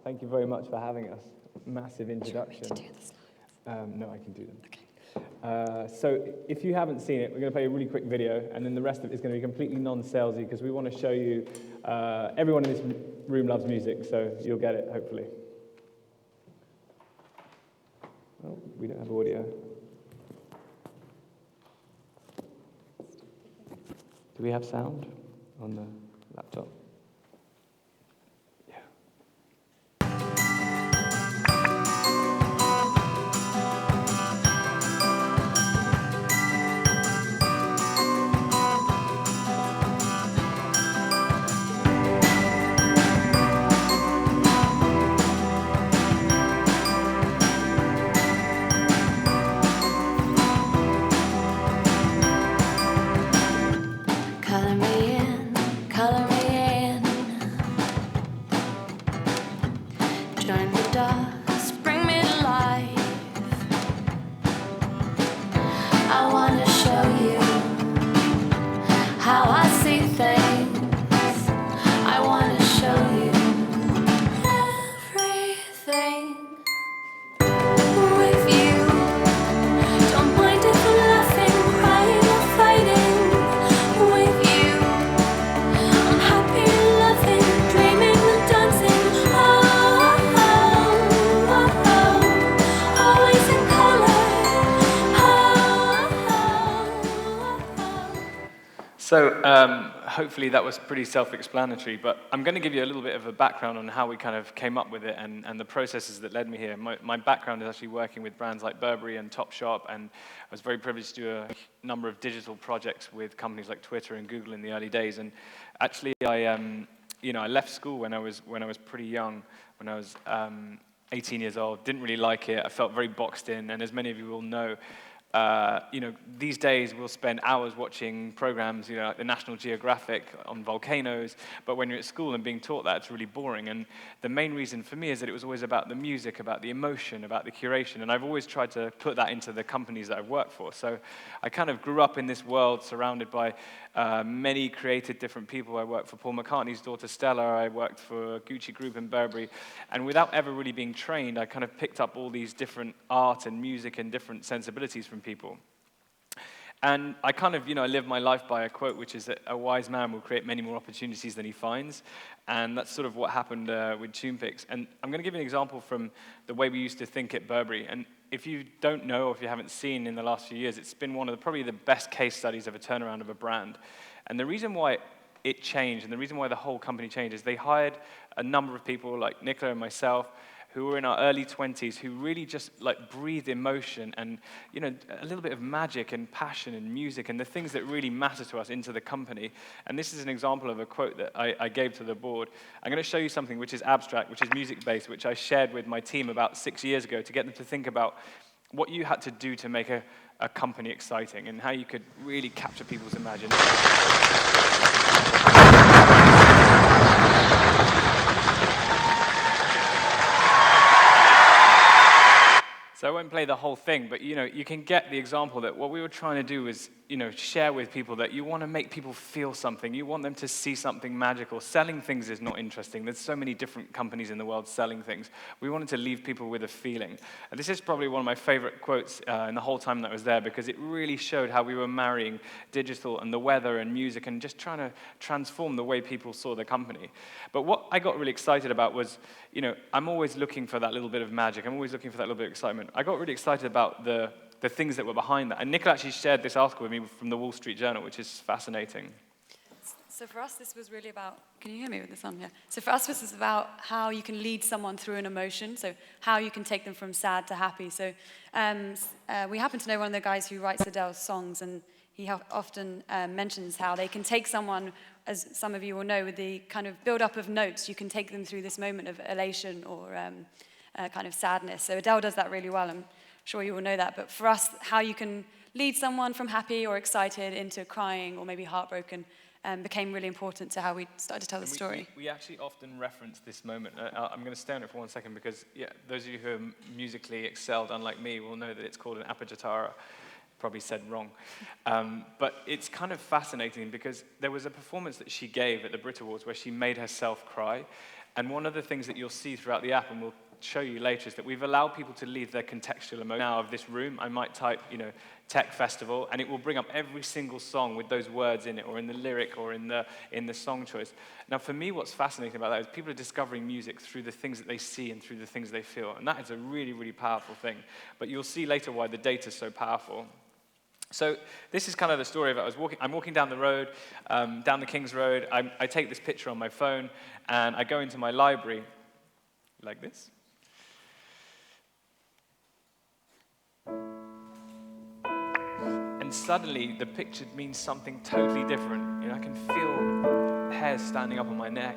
Thank you very much for having us. Massive introduction. Do you want me to do the slides? No, I can do them. Okay. So if you haven't seen it, we're going to play a really quick video, and then the rest of it is going to be completely non-salesy because we want to show you, everyone in this room loves music, so you'll get it, hopefully. Oh, we don't have audio. Do we have sound on the laptop? Color me in. Join the dots, bring me to life. I want to show you how I see things. I want to show you everything with you. Don't mind if I'm laughing, crying, or fighting with you. I'm happy, loving, dreaming, and dancing. Oh, oh, oh, oh. Always in color. Oh, oh, oh. So hopefully that was pretty self-explanatory, but I'm going to give you a little bit of a background on how we kind of came up with it and the processes that led me here. My background is actually working with brands like Burberry and Topshop, and I was very privileged to do a number of digital projects with companies like Twitter and Google in the early days. And actually, I left school when I was pretty young, when I was 18 years old. Didn't really like it. I felt very boxed in, and as many of you will know, these days we'll spend hours watching programs, like the National Geographic on volcanoes, but when you're at school and being taught that, it's really boring. And the main reason for me is that it was always about the music, about the emotion, about the curation, and I've always tried to put that into the companies that I've worked for. So I kind of grew up in this world surrounded by many creative different people. I worked for Paul McCartney's daughter Stella, I worked for Gucci Group and Burberry, and without ever really being trained, I kind of picked up all these different art and music and different sensibilities from people. And I kind of, I live my life by a quote, which is that a wise man will create many more opportunities than he finds. And that's sort of what happened with Tunepics. And I'm going to give you an example from the way we used to think at Burberry. And if you don't know, or if you haven't seen in the last few years, it's been one of probably the best case studies of a turnaround of a brand. And the reason why it changed, and the reason why the whole company changed, is they hired a number of people like Nicola and myself, who were in our early 20s, who really just breathed emotion and a little bit of magic and passion and music and the things that really matter to us into the company. And this is an example of a quote that I gave to the board. I'm going to show you something which is abstract, which is music-based, which I shared with my team about 6 years ago to get them to think about what you had to do to make a company exciting and how you could really capture people's imagination. So I won't play the whole thing, but you can get the example that what we were trying to do was, share with people that you want to make people feel something. You want them to see something magical. Selling things is not interesting. There's so many different companies in the world selling things. We wanted to leave people with a feeling. And this is probably one of my favorite quotes in the whole time that I was there, because it really showed how we were marrying digital and the weather and music and just trying to transform the way people saw the company. But what I got really excited about was, I'm always looking for that little bit of magic. I'm always looking for that little bit of excitement. I got really excited about the things that were behind that. And Nicola actually shared this article with me from the Wall Street Journal, which is fascinating. So for us, this was really about, can you hear me with this on? Yeah. So for us, this is about how you can lead someone through an emotion, so how you can take them from sad to happy. So we happen to know one of the guys who writes Adele's songs, and he often mentions how they can take someone, as some of you will know, with the kind of build-up of notes, you can take them through this moment of elation or kind of sadness. So Adele does that really well. I'm sure you all know that. But for us, how you can lead someone from happy or excited into crying or maybe heartbroken became really important to how we started to tell the story. We actually often reference this moment. I'm going to stay on it for 1 second because those of you who are musically excelled, unlike me, will know that it's called an appoggiatara. Probably said wrong. But it's kind of fascinating because there was a performance that she gave at the Brit Awards where she made herself cry. And one of the things that you'll see throughout the app, and we'll show you later, is that we've allowed people to leave their contextual emotion. Now of this room, I might type, tech festival, and it will bring up every single song with those words in it, or in the lyric, or in the song choice. Now for me, what's fascinating about that is people are discovering music through the things that they see and through the things they feel, and that is a really, really powerful thing. But you'll see later why the data is so powerful. So this is kind of the story of it. I'm walking down the road, down the King's Road. I take this picture on my phone, and I go into my library, like this. And suddenly, the picture means something totally different. I can feel hairs standing up on my neck.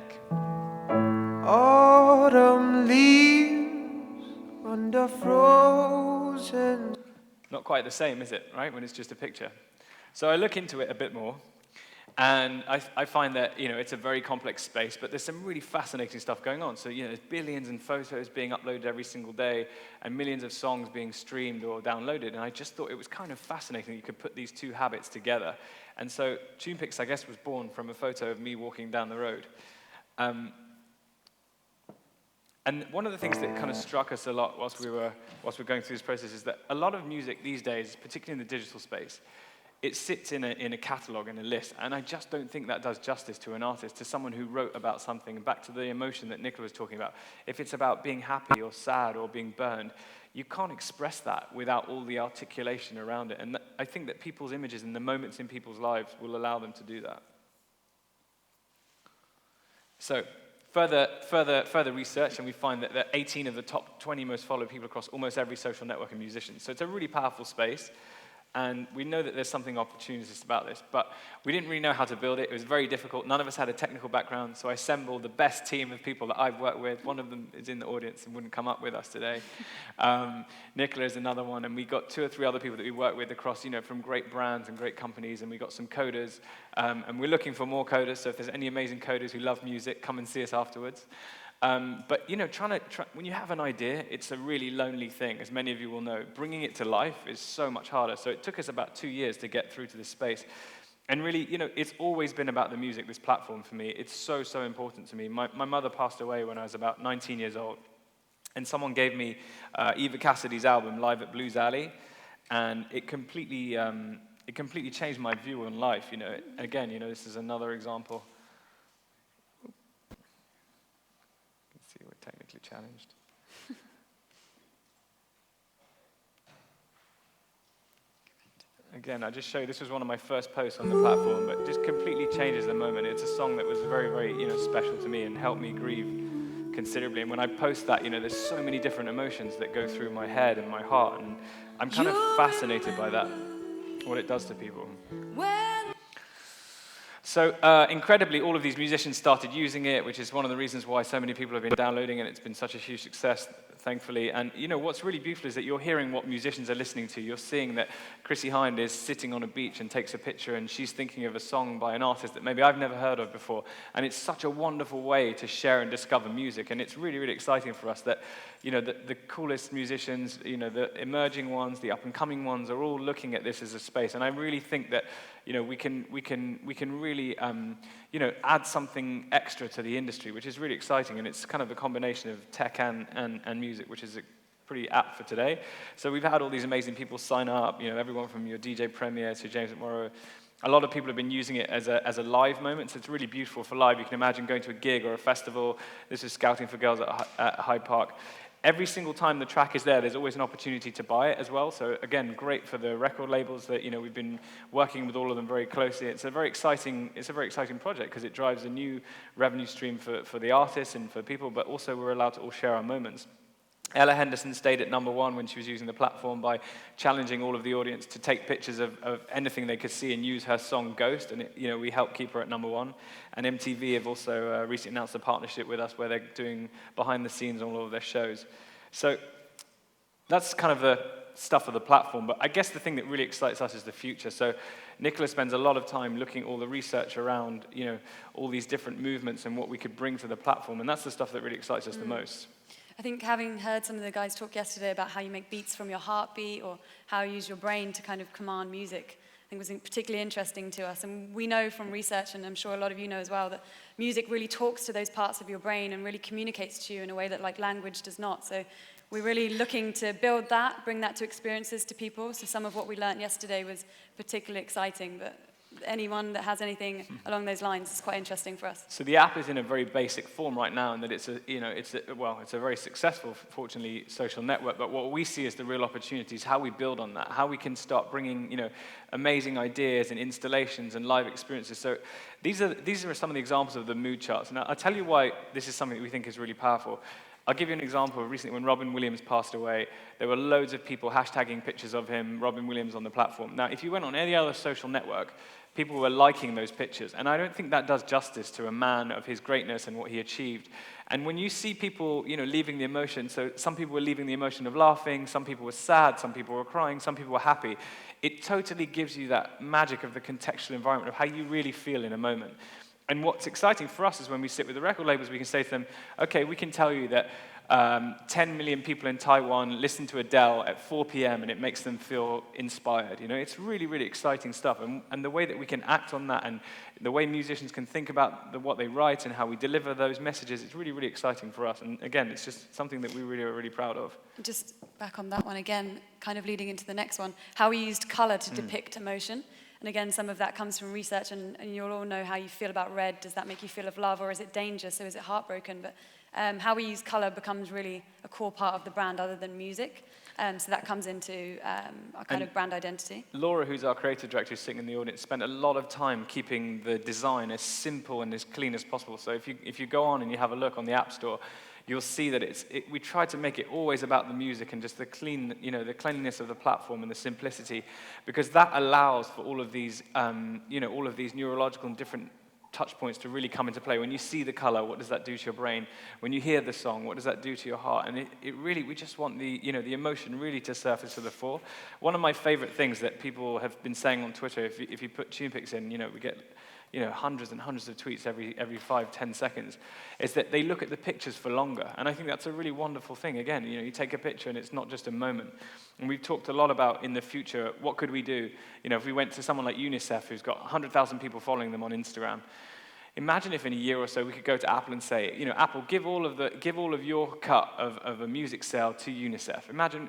Autumn leaves under frozen. Not quite the same, is it, right, when it's just a picture? So I look into it a bit more, and I find that, it's a very complex space, but there's some really fascinating stuff going on. So, there's billions of photos being uploaded every single day, and millions of songs being streamed or downloaded, and I just thought it was kind of fascinating that you could put these two habits together. And so Tunepics, I guess, was born from a photo of me walking down the road. And one of the things that kind of struck us a lot whilst we were going through this process is that a lot of music these days, particularly in the digital space, it sits in a catalog and a list, and I just don't think that does justice to an artist, to someone who wrote about something. And back to the emotion that Nicola was talking about, if it's about being happy or sad or being burned, you can't express that without all the articulation around it. And I think that people's images and the moments in people's lives will allow them to do that. So further research, and we find that 18 of the top 20 most followed people across almost every social network are musicians. So it's a really powerful space. And we know that there's something opportunistic about this, but we didn't really know how to build it. It was very difficult. None of us had a technical background, so I assembled the best team of people that I've worked with. One of them is in the audience and wouldn't come up with us today. Nicola is another one, and we got 2 or 3 other people that we work with across, from great brands and great companies, and we got some coders, and we're looking for more coders, so if there's any amazing coders who love music, come and see us afterwards. But when you have an idea, it's a really lonely thing, as many of you will know. Bringing it to life is so much harder. So it took us about 2 years to get through to this space. And really, it's always been about the music, this platform for me. It's so, so important to me. My mother passed away when I was about 19 years old. And someone gave me Eva Cassidy's album, Live at Blues Alley. And it completely changed my view on life. Again, this is another example. We're technically challenged. Again, I just show you, this was one of my first posts on the platform, but it just completely changes the moment. It's a song that was very, very, special to me and helped me grieve considerably. And when I post that, there's so many different emotions that go through my head and my heart, and I'm kind of fascinated by that, what it does to people. So incredibly, all of these musicians started using it, which is one of the reasons why so many people have been downloading it. It's been such a huge success, thankfully. And what's really beautiful is that you're hearing what musicians are listening to. You're seeing that Chrissy Hind is sitting on a beach and takes a picture, and she's thinking of a song by an artist that maybe I've never heard of before. And it's such a wonderful way to share and discover music. And it's really, really exciting for us that the coolest musicians, the emerging ones, the up-and-coming ones are all looking at this as a space. And I really think that we can really add something extra to the industry, which is really exciting. And it's kind of a combination of tech and music, which is pretty apt for today. So we've had all these amazing people sign up, everyone from your DJ Premier to James McMorrow. A lot of people have been using it as a live moment, so it's really beautiful for live. You can imagine going to a gig or a festival. This is Scouting for Girls at Hyde Park. Every single time the track is there's always an opportunity to buy it as well. So again, great for the record labels that we've been working with all of them very closely. It's a very exciting project because it drives a new revenue stream for the artists and for people, but also we're allowed to all share our moments. Ella Henderson stayed at #1 when she was using the platform by challenging all of the audience to take pictures of anything they could see and use her song Ghost, and we helped keep her at #1. And MTV have also recently announced a partnership with us where they're doing behind the scenes on all of their shows. So that's kind of the stuff of the platform, but I guess the thing that really excites us is the future. So Nicola spends a lot of time looking at all the research around all these different movements and what we could bring to the platform, and that's the stuff that really excites us the most. I think having heard some of the guys talk yesterday about how you make beats from your heartbeat or how you use your brain to kind of command music, think was particularly interesting to us. And we know from research, and I'm sure a lot of you know as well, that music really talks to those parts of your brain and really communicates to you in a way that like language does not. So we're really looking to build that, bring that to experiences to people. So some of what we learned yesterday was particularly exciting, but anyone that has anything along those lines is quite interesting for us. So the app is in a very basic form right now, and that it's a very successful, fortunately, social network. But what we see as the real opportunities, how we build on that, how we can start bringing, amazing ideas and installations and live experiences. So these are some of the examples of the mood charts. Now I'll tell you why this is something that we think is really powerful. I'll give you an example. Recently, when Robin Williams passed away, there were loads of people hashtagging pictures of him, Robin Williams, on the platform. Now, if you went on any other social network, people were liking those pictures. And I don't think that does justice to a man of his greatness and what he achieved. And when you see people, leaving the emotion, so some people were leaving the emotion of laughing, some people were sad, some people were crying, some people were happy, it totally gives you that magic of the contextual environment of how you really feel in a moment. And what's exciting for us is when we sit with the record labels, we can say to them, okay, we can tell you that 10 million people in Taiwan listen to Adele at 4 p.m. and it makes them feel inspired. It's really, really exciting stuff. And the way that we can act on that and the way musicians can think about what they write and how we deliver those messages, it's really, really exciting for us. And again, it's just something that we really are really proud of. Just back on that one again, kind of leading into the next one, how we used color to depict emotion. And again, some of that comes from research, and you'll all know how you feel about red. Does that make you feel of love, or is it danger? So is it heartbroken? But how we use color becomes really a core part of the brand other than music. So that comes into our kind of brand identity. Laura, who's our creative director, who's sitting in the audience, spent a lot of time keeping the design as simple and as clean as possible. So if you go on and you have a look on the App Store, you'll see that we try to make it always about the music and just the the cleanliness of the platform and the simplicity, because that allows for all of these, all of these neurological and different touch points to really come into play. When you see the color, what does that do to your brain? When you hear the song, what does that do to your heart? And it really, we just want the emotion really to surface to the fore. One of my favorite things that people have been saying on Twitter, if you put Tunepics in, we get hundreds and hundreds of tweets every 5-10 seconds, is that they look at the pictures for longer. And I think that's a really wonderful thing. Again, you take a picture and it's not just a moment. And we've talked a lot about in the future, what could we do? If we went to someone like UNICEF, who's got 100,000 people following them on Instagram. Imagine if in a year or so we could go to Apple and say, Apple, give all of your cut of a music sale to UNICEF. Imagine,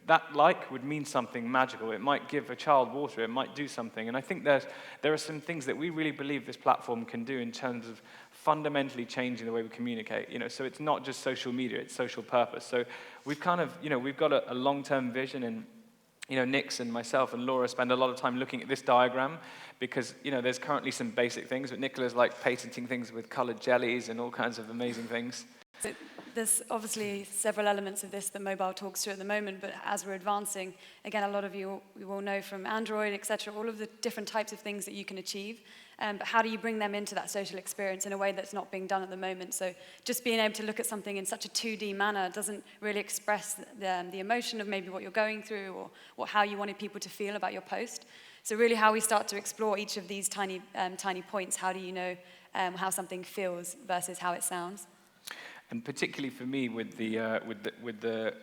that would mean something magical. It might give a child water. It might do something. And I think there are some things that we really believe this platform can do in terms of fundamentally changing the way we communicate. So it's not just social media; it's social purpose. So we've kind of, we've got a long-term vision, and Nix and myself and Laura spend a lot of time looking at this diagram because there's currently some basic things, but Nicola's like patenting things with colored jellies and all kinds of amazing things. So there's obviously several elements of this that mobile talks to at the moment, but as we're advancing, again, a lot of you will know from Android, etc., all of the different types of things that you can achieve. But how do you bring them into that social experience in a way that's not being done at the moment? So just being able to look at something in such a 2D manner doesn't really express the emotion of maybe what you're going through or how you wanted people to feel about your post. So really how we start to explore each of these tiny points, how do you know how something feels versus how it sounds? And particularly for me, with the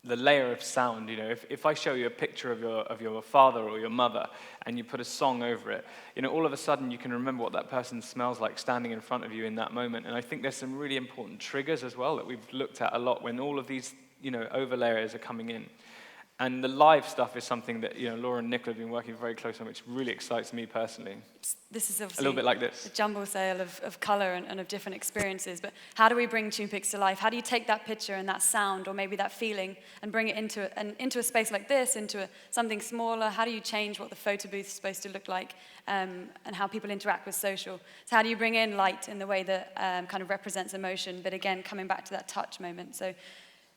layer of sound, if I show you a picture of your father or your mother, and you put a song over it, all of a sudden you can remember what that person smells like standing in front of you in that moment. And I think there's some really important triggers as well that we've looked at a lot when all of these, overlayers are coming in. And the live stuff is something that Laura and Nicola have been working very close on, which really excites me personally. This is obviously a little bit like this. A jumble sale of color and of different experiences. But how do we bring Tunepics to life? How do you take that picture and that sound, or maybe that feeling, and bring it into a space like this, into something smaller? How do you change what the photo booth is supposed to look like, and how people interact with social? So how do you bring in light in the way that kind of represents emotion, but again coming back to that touch moment? So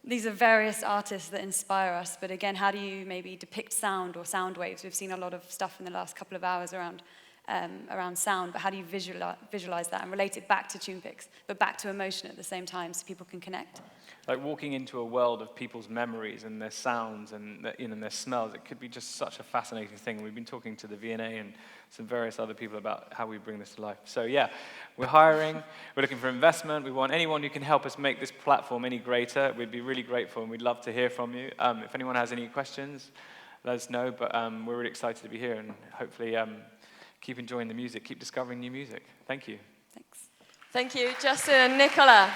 these are various artists that inspire us, but again, how do you maybe depict sound or sound waves? We've seen a lot of stuff in the last couple of hours around sound, but how do you visualize that and relate it back to Tunepics, but back to emotion at the same time so people can connect? Like walking into a world of people's memories and their sounds and their smells, it could be just such a fascinating thing. We've been talking to the V&A and some various other people about how we bring this to life. So yeah, we're hiring, we're looking for investment, we want anyone who can help us make this platform any greater. We'd be really grateful and we'd love to hear from you. If anyone has any questions, let us know. But we're really excited to be here, and hopefully keep enjoying the music, keep discovering new music. Thank you. Thanks. Thank you, Justin and Nicola.